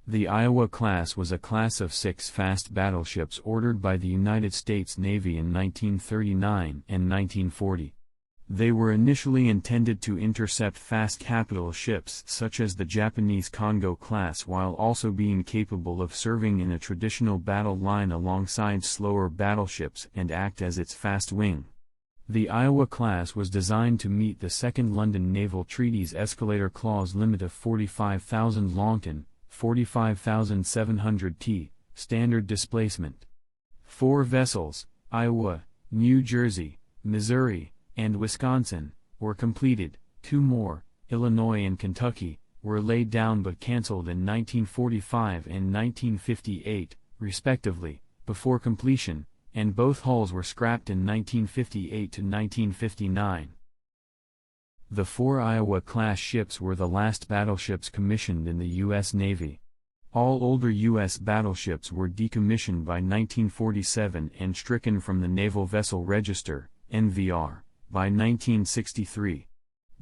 The Iowa class was a class of 6 fast battleships ordered by the United States Navy in 1939 and 1940. They were initially intended to intercept fast capital ships such as the Japanese Kongō class, while also being capable of serving in a traditional battle line alongside slower battleships and act as its fast wing. The Iowa class was designed to meet the Second London Naval Treaty's escalator clause limit of 45,000 Longton, 45,700 t, standard displacement. 4 vessels, Iowa, New Jersey, Missouri, and Wisconsin, were completed. 2 more, Illinois and Kentucky, were laid down but canceled in 1945 and 1958, respectively, before completion, and both hulls were scrapped in 1958 to 1959. The 4 Iowa-class ships were the last battleships commissioned in the U.S. Navy. All older U.S. battleships were decommissioned by 1947 and stricken from the Naval Vessel Register, NVR, by 1963.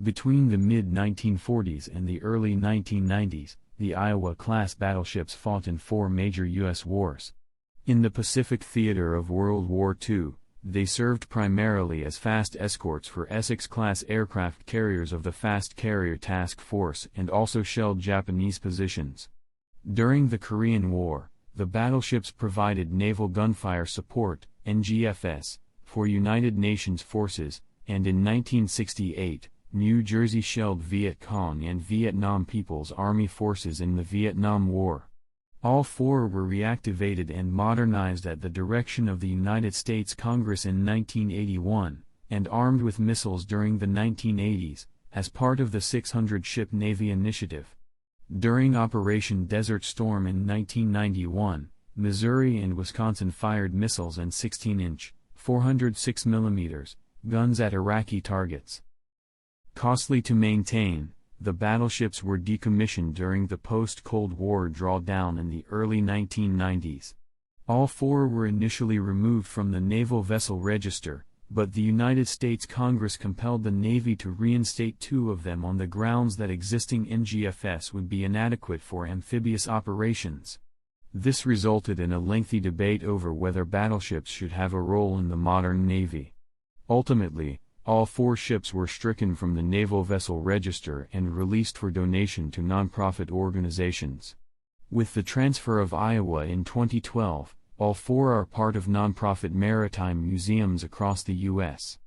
Between the mid-1940s and the early 1990s, the Iowa-class battleships fought in 4 major U.S. wars. In the Pacific theater of World War II, they served primarily as fast escorts for Essex-class aircraft carriers of the Fast Carrier Task Force and also shelled Japanese positions. During the Korean War, the battleships provided naval gunfire support, NGFS, for United Nations forces, and in 1968, New Jersey shelled Viet Cong and Vietnam People's Army forces in the Vietnam War. All 4 were reactivated and modernized at the direction of the United States Congress in 1981, and armed with missiles during the 1980s, as part of the 600-ship Navy initiative. During Operation Desert Storm in 1991, Missouri and Wisconsin fired missiles and 16-inch, 406 mm, guns at Iraqi targets. Costly to maintain, the battleships were decommissioned during the post-Cold War drawdown in the early 1990s. All 4 were initially removed from the Naval Vessel Register, but the United States Congress compelled the Navy to reinstate 2 of them on the grounds that existing NGFS would be inadequate for amphibious operations. This resulted in a lengthy debate over whether battleships should have a role in the modern Navy. Ultimately, all 4 ships were stricken from the Naval Vessel Register and released for donation to nonprofit organizations. With the transfer of Iowa in 2012, all 4 are part of nonprofit maritime museums across the U.S.